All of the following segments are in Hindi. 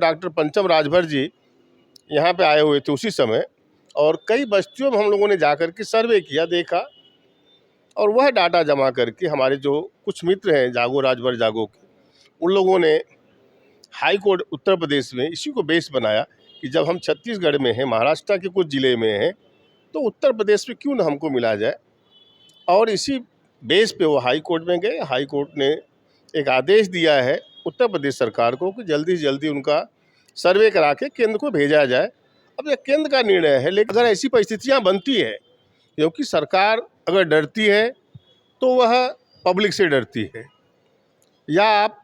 डॉक्टर पंचम राजभर जी यहाँ पे आए हुए थे उसी समय, और कई बस्तियों में हम लोगों ने जाकर के सर्वे किया, देखा, और वह डाटा जमा करके हमारे जो कुछ मित्र हैं जागो राजभर जागो के, उन लोगों ने हाई कोर्ट उत्तर प्रदेश में इसी को बेस बनाया कि जब हम छत्तीसगढ़ में हैं, महाराष्ट्र के कुछ ज़िले में हैं, तो उत्तर प्रदेश में क्यों ना हमको मिला जाए। और इसी बेस पे वो हाई कोर्ट में गए। हाई कोर्ट ने एक आदेश दिया है उत्तर प्रदेश सरकार को कि जल्दी से जल्दी उनका सर्वे करा के केंद्र को भेजा जाए। अब यह केंद्र का निर्णय है, लेकिन अगर ऐसी परिस्थितियाँ बनती है, क्योंकि सरकार अगर डरती है तो वह पब्लिक से डरती है या आप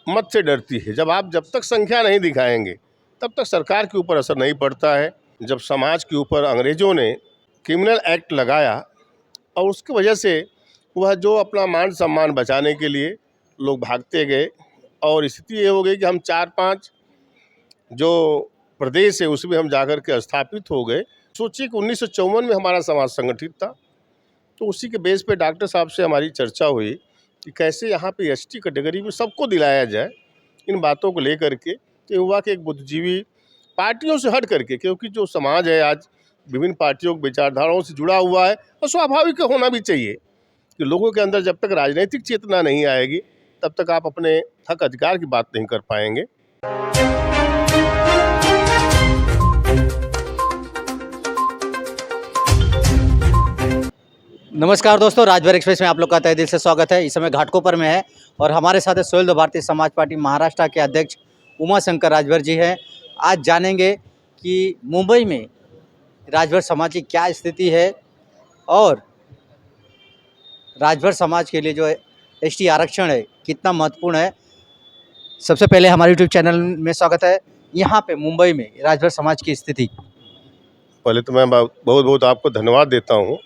मत से डरती है। जब तक संख्या नहीं दिखाएंगे तब तक सरकार के ऊपर असर नहीं पड़ता है। जब समाज के ऊपर अंग्रेज़ों ने क्रिमिनल एक्ट लगाया और उसकी वजह से वह जो अपना मान सम्मान बचाने के लिए लोग भागते गए, और स्थिति ये हो गई कि हम 4-5 जो प्रदेश है उसमें हम जाकर के स्थापित हो गए। सोचिए कि 1954 में हमारा समाज संगठित था, तो उसी के बेस पे डॉक्टर साहब से हमारी चर्चा हुई कि कैसे यहाँ पे एसटी कैटेगरी में सबको दिलाया जाए। इन बातों को लेकर के तो हुआ कि एक बुद्धिजीवी पार्टियों से हट करके, क्योंकि जो समाज है आज विभिन्न पार्टियों की विचारधाराओं से जुड़ा हुआ है, और स्वाभाविक होना भी चाहिए कि लोगों के अंदर जब तक राजनीतिक चेतना नहीं आएगी तब तक आप अपने हक अधिकार की बात नहीं कर पाएंगे। नमस्कार दोस्तों, राजभर एक्सप्रेस में आप लोग का तहे दिल से स्वागत है। इस समय घाटकोपर में है और हमारे साथ सोहेल भारतीय समाज पार्टी महाराष्ट्र के अध्यक्ष उमाशंकर राजभर जी हैं। आज जानेंगे कि मुंबई में राजभर समाज की क्या स्थिति है और राजभर समाज के लिए जो एसटी आरक्षण है कितना महत्वपूर्ण है। सबसे पहले हमारे यूट्यूब चैनल में स्वागत है। यहाँ पे मुंबई में राजभर समाज की स्थिति, पहले तो मैं बहुत बहुत आपको धन्यवाद देता हूँ।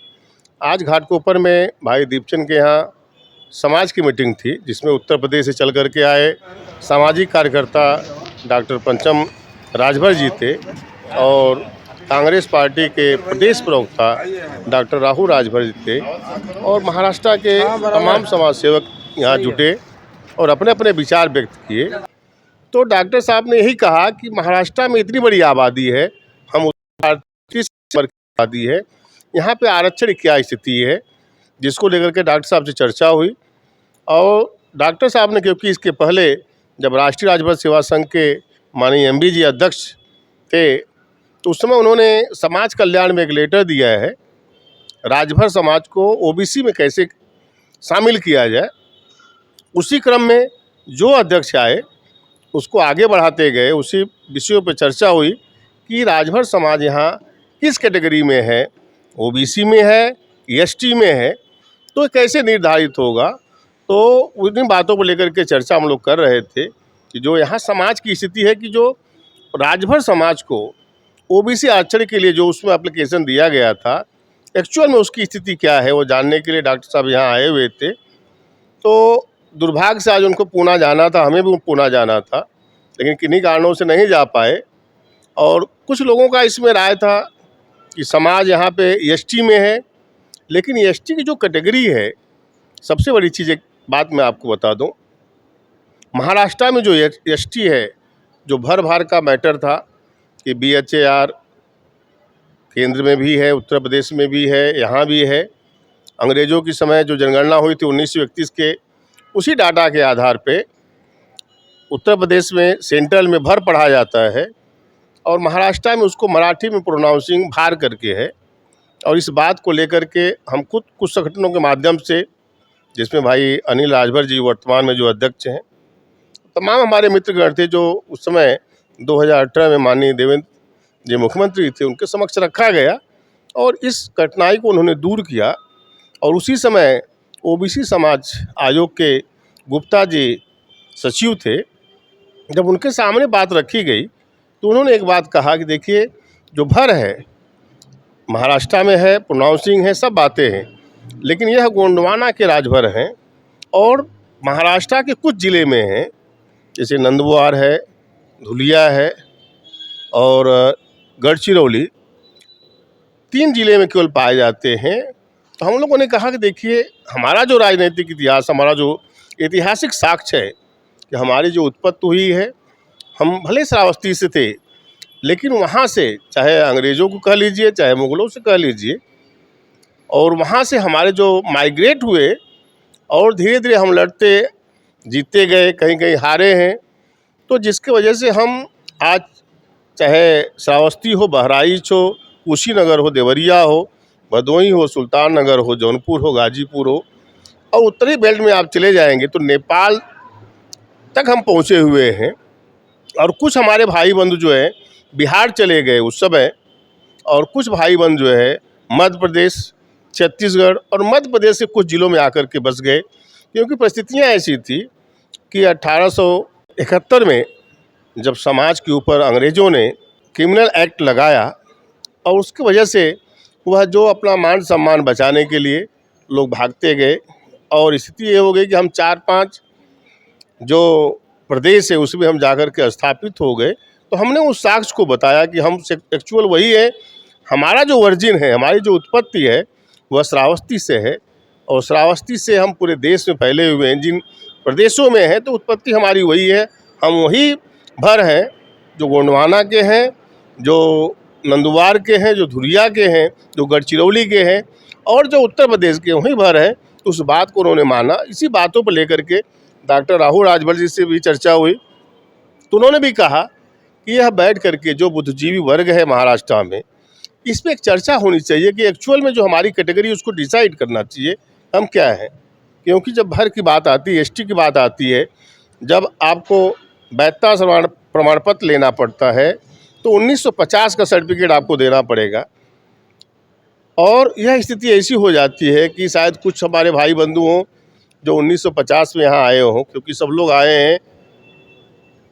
आज घाटकोपर में भाई दीपचंद के यहाँ समाज की मीटिंग थी, जिसमें उत्तर प्रदेश से चल कर के आए सामाजिक कार्यकर्ता डॉक्टर पंचम राजभर जी थे, और कांग्रेस पार्टी के प्रदेश प्रवक्ता डॉक्टर राहुल राजभर जी थे, और महाराष्ट्र के तमाम समाज सेवक यहाँ जुटे और अपने अपने विचार व्यक्त किए। तो डॉक्टर साहब ने यही कहा कि महाराष्ट्र में इतनी बड़ी आबादी है, हम आबादी है, यहाँ पे आरक्षण की क्या स्थिति है, जिसको लेकर के डॉक्टर साहब से चर्चा हुई। और डॉक्टर साहब ने, क्योंकि इसके पहले जब राष्ट्रीय राजभर सेवा संघ के माननीय एमडी जी अध्यक्ष थे, तो उस समय उन्होंने समाज कल्याण में एक लेटर दिया है, राजभर समाज को ओबीसी में कैसे शामिल किया जाए। उसी क्रम में जो अध्यक्ष आए उसको आगे बढ़ाते गए, उसी विषयों पर चर्चा हुई कि राजभर समाज यहाँ किस कैटेगरी में है, ओबीसी में है, एसटी में है, तो कैसे निर्धारित होगा। तो उन बातों को लेकर के चर्चा हम लोग कर रहे थे कि जो यहाँ समाज की स्थिति है कि जो राजभर समाज को ओबीसी आरक्षण के लिए जो उसमें एप्लीकेशन दिया गया था, एक्चुअल में उसकी स्थिति क्या है, वो जानने के लिए डॉक्टर साहब यहाँ आए हुए थे। तो दुर्भाग्य से आज उनको पूना जाना था, हमें भी पूना जाना था, लेकिन किन्हीं कारणों से नहीं जा पाए। और कुछ लोगों का इसमें राय था कि समाज यहाँ पे एसटी में है, लेकिन एसटी की जो कैटेगरी है, सबसे बड़ी चीज़ एक बात मैं आपको बता दूं, महाराष्ट्र में जो एसटी है, जो भर भार का मैटर था कि बीएचएआर केंद्र में भी है, उत्तर प्रदेश में भी है, यहाँ भी है। अंग्रेज़ों की समय जो जनगणना हुई थी 1931 के, उसी डाटा के आधार पे उत्तर प्रदेश में सेंट्रल में भर पढ़ा जाता है, और महाराष्ट्र में उसको मराठी में प्रोनाउंसिंग भार करके है। और इस बात को लेकर के हम खुद कुछ संगठनों के माध्यम से, जिसमें भाई अनिल राजभर जी वर्तमान में जो अध्यक्ष हैं, तमाम हमारे मित्रगण थे, जो उस समय 2018 में माननीय देवेंद्र जी मुख्यमंत्री थे, उनके समक्ष रखा गया और इस कठिनाई को उन्होंने दूर किया। और उसी समय ओबीसी समाज आयोग के गुप्ता जी सचिव थे, जब उनके सामने बात रखी गई तो उन्होंने एक बात कहा कि देखिए, जो भर है महाराष्ट्र में है, प्रोनाउंसिंग है, सब बातें हैं, लेकिन यह गोंडवाना के राजभर हैं और महाराष्ट्र के कुछ ज़िले में हैं, जैसे नंदवार है, धुलिया है और गढ़चिरौली, 3 ज़िले में केवल पाए जाते हैं। तो हम लोगों ने कहा कि देखिए, हमारा जो राजनीतिक इतिहास, हमारा जो ऐतिहासिक साक्ष्य है कि हमारी जो उत्पत्ति हुई है, हम भले श्रावस्ती से थे, लेकिन वहाँ से चाहे अंग्रेज़ों को कह लीजिए, चाहे मुग़लों से कह लीजिए, और वहाँ से हमारे जो माइग्रेट हुए और धीरे धीरे हम लड़ते जीतते गए, कहीं कहीं हारे हैं, तो जिसकी वजह से हम आज चाहे श्रावस्ती हो, बहराइच हो, कुशीनगर हो, देवरिया हो, भदोही हो, सुल्तान नगर हो, जौनपुर हो, गाजीपुर हो, और उत्तरी बेल्ट में आप चले जाएंगे तो नेपाल तक हम पहुँचे हुए हैं। और कुछ हमारे भाई बंधु जो है बिहार चले गए उस समय, और कुछ भाई बंधु जो है मध्य प्रदेश, छत्तीसगढ़ और मध्य प्रदेश के कुछ ज़िलों में आकर के बस गए, क्योंकि परिस्थितियाँ ऐसी थी कि 1871 में जब समाज के ऊपर अंग्रेज़ों ने क्रिमिनल एक्ट लगाया, और उसकी वजह से वह जो अपना मान सम्मान बचाने के लिए लोग भागते गए, और स्थिति ये हो गई कि हम 4-5 जो प्रदेश है उसमें हम जाकर के स्थापित हो गए। तो हमने उस साक्ष्य को बताया कि हम एक्चुअल वही है, हमारा जो वर्जिन है, हमारी जो उत्पत्ति है वह श्रावस्ती से है, और श्रावस्ती से हम पूरे देश में फैले हुए हैं। जिन प्रदेशों में है तो उत्पत्ति हमारी वही है, हम वही भर हैं जो गोंडवाना के हैं, जो नंदुवार के हैं, जो धुरिया के हैं, जो गढ़चिरौली के हैं, और जो उत्तर प्रदेश के वहीं भर हैं। तो उस बात को उन्होंने माना। इसी बातों पर लेकर के डॉक्टर राहुल राजभर जी से भी चर्चा हुई, तो उन्होंने भी कहा कि यह बैठ करके जो बुद्धिजीवी वर्ग है महाराष्ट्र में, इस पर एक चर्चा होनी चाहिए कि एक्चुअल में जो हमारी कैटेगरी उसको डिसाइड करना चाहिए हम क्या है। क्योंकि जब भर की बात आती है, एसटी की बात आती है, जब आपको वैधता प्रमाण पत्र लेना पड़ता है तो 1950 का सर्टिफिकेट आपको देना पड़ेगा। और यह स्थिति ऐसी हो जाती है कि शायद कुछ हमारे भाई बंधु हों जो 1950 में यहाँ आए हों, क्योंकि सब लोग आए हैं,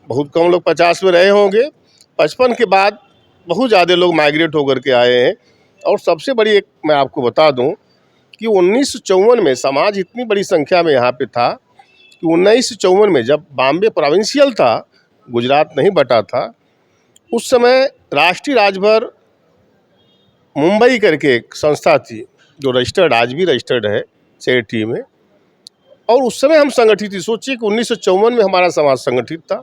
बहुत कम लोग 50 में रहे होंगे। 55 के बाद बहुत ज़्यादा लोग माइग्रेट होकर के आए हैं। और सबसे बड़ी एक मैं आपको बता दूं कि 1954 में समाज इतनी बड़ी संख्या में यहाँ पे था कि 1954 में जब बॉम्बे प्रोविंशियल था, गुजरात नहीं बटा था, उस समय राष्ट्रीय राजभर मुंबई करके एक संस्था थी जो रजिस्टर्ड, आज भी रजिस्टर्ड है सेठी में, और उस समय हम संगठित थी। सोचिए कि 1954 में हमारा समाज संगठित था।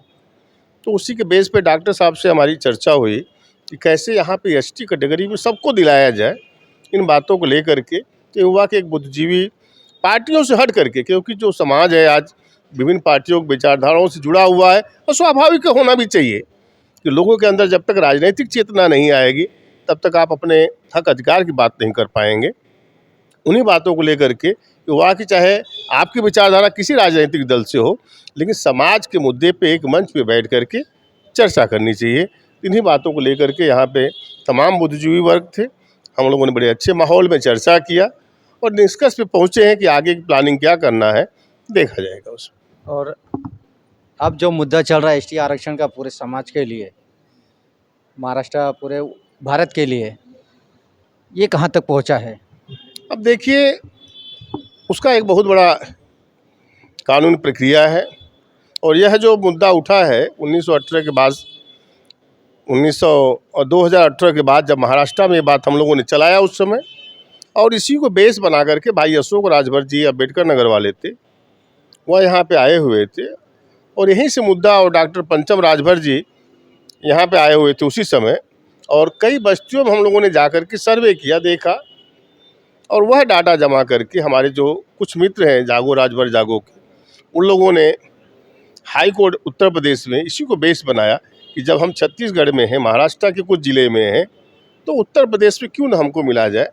तो उसी के बेस पे डॉक्टर साहब से हमारी चर्चा हुई कि कैसे यहाँ पे एसटी कैटेगरी में सबको दिलाया जाए। इन बातों को लेकर के कि हुआ कि एक बुद्धिजीवी पार्टियों से हट करके, क्योंकि जो समाज है आज विभिन्न पार्टियों की विचारधाराओं से जुड़ा हुआ है, और स्वाभाविक होना भी चाहिए कि लोगों के अंदर जब तक राजनीतिक चेतना नहीं आएगी तब तक आप अपने हक अधिकार की बात नहीं कर पाएंगे। उन्हीं बातों को लेकर के हुआ कि चाहे आपकी विचारधारा किसी राजनीतिक दल से हो, लेकिन समाज के मुद्दे पे एक मंच पे बैठ करके चर्चा करनी चाहिए। इन्हीं बातों को लेकर के यहाँ पे तमाम बुद्धिजीवी वर्ग थे। हम लोगों ने बड़े अच्छे माहौल में चर्चा किया और निष्कर्ष पे पहुँचे हैं कि आगे की प्लानिंग क्या करना है देखा जाएगा उसमें। और अब जो मुद्दा चल रहा है एसटी आरक्षण का पूरे समाज के लिए, महाराष्ट्र, पूरे भारत के लिए, ये कहाँ तक पहुँचा है? अब देखिए, उसका एक बहुत बड़ा कानूनी प्रक्रिया है, और यह जो मुद्दा उठा है 1918 के बाद, 2018 के बाद जब महाराष्ट्र में ये बात हम लोगों ने चलाया उस समय, और इसी को बेस बना करके भाई अशोक राजभर जी अम्बेडकर नगर वाले थे, वह यहाँ पे आए हुए थे, और यहीं से मुद्दा, और डॉक्टर पंचम राजभर जी यहाँ पे आए हुए थे उसी समय, और कई बस्तियों में हम लोगों ने जाकर के सर्वे किया, देखा, और वह डाटा जमा करके हमारे जो कुछ मित्र हैं जागो राजभर जागो के, उन लोगों ने हाई कोर्ट उत्तर प्रदेश में इसी को बेस बनाया कि जब हम छत्तीसगढ़ में हैं, महाराष्ट्र के कुछ ज़िले में हैं, तो उत्तर प्रदेश में क्यों ना हमको मिला जाए।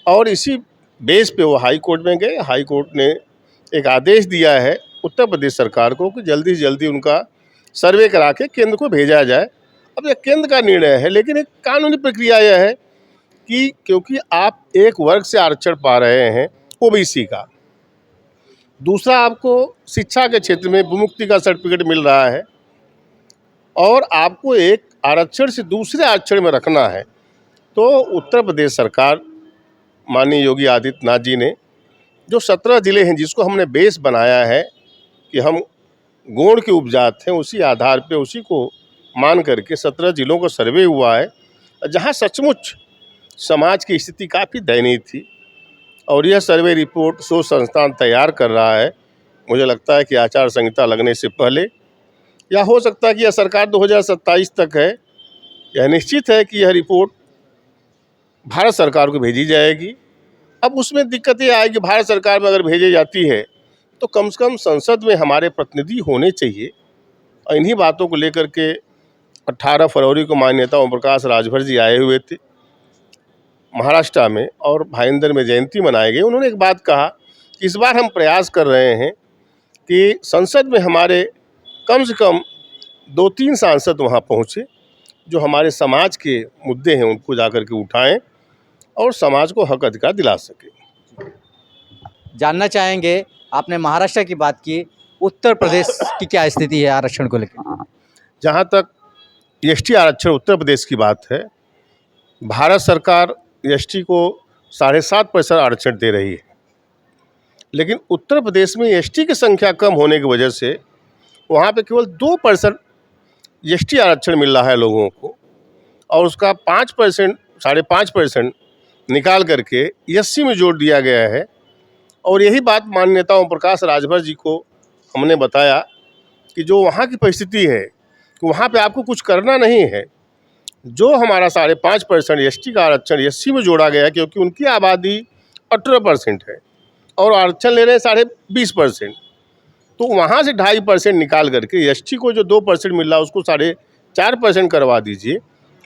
और इसी बेस पे वो हाई कोर्ट में गए। हाई कोर्ट ने एक आदेश दिया है उत्तर प्रदेश सरकार को कि जल्दी से जल्दी उनका सर्वे करा के केंद्र को भेजा जाए। अब यह केंद्र का निर्णय है, लेकिन एक कानूनी प्रक्रिया यह है कि क्योंकि आप एक वर्ग से आरक्षण पा रहे हैं ओबीसी का, दूसरा आपको शिक्षा के क्षेत्र में विमुक्ति का सर्टिफिकेट मिल रहा है, और आपको एक आरक्षण से दूसरे आरक्षण में रखना है, तो उत्तर प्रदेश सरकार माननीय योगी आदित्यनाथ जी ने जो 17 ज़िले हैं जिसको हमने बेस बनाया है कि हम गोंड के उपजात हैं, उसी आधार पे उसी को मान करके 17 ज़िलों का सर्वे हुआ है, जहां सचमुच समाज की स्थिति काफ़ी दयनीय थी। और यह सर्वे रिपोर्ट शोध संस्थान तैयार कर रहा है, मुझे लगता है कि आचार संहिता लगने से पहले, या हो सकता है कि यह सरकार 2027 तक है। यह निश्चित है कि यह रिपोर्ट भारत सरकार को भेजी जाएगी। अब उसमें दिक्कत ये आएगी, भारत सरकार में अगर भेजी जाती है तो कम से कम संसद में हमारे प्रतिनिधि होने चाहिए। और इन्हीं बातों को लेकर के 18 फरवरी को माननीय नेता ओम प्रकाश राजभर जी आए हुए थे महाराष्ट्र में, और भाईंदर में जयंती मनाई गई। उन्होंने एक बात कहा कि इस बार हम प्रयास कर रहे हैं कि संसद में हमारे कम से कम 2-3 सांसद वहाँ पहुँचे, जो हमारे समाज के मुद्दे हैं उनको जाकर के उठाएं और समाज को हक अधिकार दिला सकें। जानना चाहेंगे, आपने महाराष्ट्र की बात की, उत्तर प्रदेश की क्या स्थिति है आरक्षण को लेकर? जहाँ तक एसटी आरक्षण उत्तर प्रदेश की बात है, भारत सरकार एसटी को 7.5% आरक्षण दे रही है, लेकिन उत्तर प्रदेश में एसटी की संख्या कम होने की वजह से वहाँ पे केवल 2% एसटी आरक्षण मिल रहा है लोगों को, और उसका 5%, 5.5% निकाल करके एससी में जोड़ दिया गया है। और यही बात माननीय नेता ओम प्रकाश राजभर जी को हमने बताया कि जो वहाँ की परिस्थिति है कि वहाँ पे आपको कुछ करना नहीं है। जो हमारा 5.5% एसटी का आरक्षण एससी में जोड़ा गया है, क्योंकि उनकी आबादी 18% है और आरक्षण ले रहे हैं 20.5%, तो वहाँ से 2.5% निकाल करके एसटी को जो 2% मिल रहा है उसको 4.5% करवा दीजिए,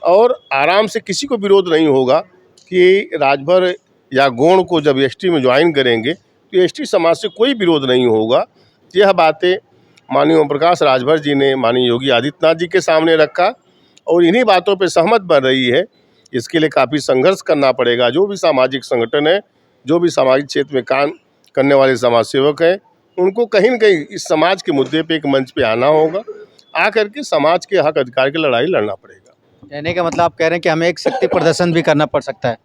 और आराम से किसी को विरोध नहीं होगा कि राजभर या गोंड को जब एसटी में ज्वाइन करेंगे तो एसटी समाज से कोई विरोध नहीं होगा। यह बातें माननीय ओम प्रकाश राजभर जी ने माननीय योगी आदित्यनाथ जी के सामने रखा, और इन्हीं बातों पे सहमत बन रही है। इसके लिए काफ़ी संघर्ष करना पड़ेगा। जो भी सामाजिक संगठन है, जो भी सामाजिक क्षेत्र में काम करने वाले समाज सेवक हैं, उनको कहीं न कहीं इस समाज के मुद्दे पे एक मंच पे आना होगा, आकर के समाज के हक अधिकार की लड़ाई लड़ना पड़ेगा। कहने का मतलब आप कह रहे हैं कि हमें एक शक्ति प्रदर्शन भी करना पड़ सकता है?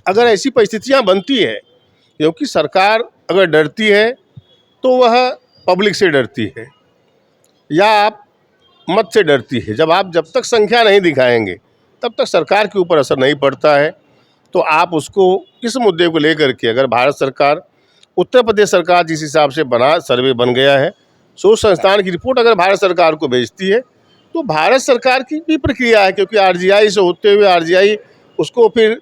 अगर ऐसी परिस्थितियाँ बनती है, क्योंकि सरकार अगर डरती है तो वह पब्लिक से डरती है या आप मत से डरती है। जब तक संख्या नहीं दिखाएंगे तब तक सरकार के ऊपर असर नहीं पड़ता है। तो आप उसको इस मुद्दे को लेकर के, अगर भारत सरकार, उत्तर प्रदेश सरकार जिस हिसाब से सर्वे बन गया है, शोध संस्थान की रिपोर्ट अगर भारत सरकार को भेजती है तो भारत सरकार की भी प्रक्रिया है, क्योंकि आरजीआई से होते हुए आरजीआई उसको फिर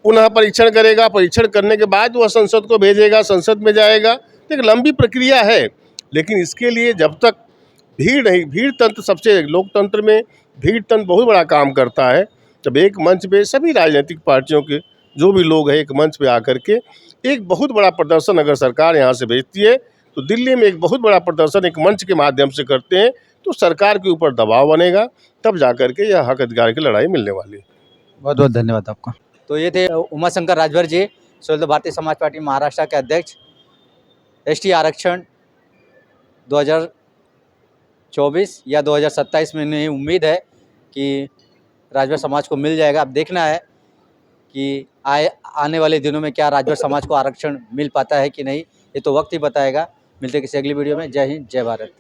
पुनः परीक्षण करेगा, परीक्षण करने के बाद वह संसद को भेजेगा, संसद में जाएगा। तो एक लंबी प्रक्रिया है, लेकिन इसके लिए जब तक भीड़ तंत्र, सबसे लोकतंत्र में भीड़ तंत्र बहुत बड़ा काम करता है। जब एक मंच पे सभी राजनीतिक पार्टियों के जो भी लोग हैं एक मंच पे आकर के एक बहुत बड़ा प्रदर्शन अगर सरकार यहाँ से भेजती है, तो दिल्ली में एक बहुत बड़ा प्रदर्शन एक मंच के माध्यम से करते हैं, तो सरकार के ऊपर दबाव बनेगा, तब जाकर के यह हक अधिकार की लड़ाई मिलने वाली है। बहुत बहुत धन्यवाद आपका। तो ये थे उमाशंकर राजभर जी, स्वतंत्र भारतीय समाज पार्टी महाराष्ट्र के अध्यक्ष। एसटी आरक्षण 2024 या 2027 में इन्हें उम्मीद है कि राजभर समाज को मिल जाएगा। अब देखना है कि आने वाले दिनों में क्या राजभर समाज को आरक्षण मिल पाता है कि नहीं, ये तो वक्त ही बताएगा। मिलते हैं किसी अगली वीडियो में। जय हिंद, जय भारत।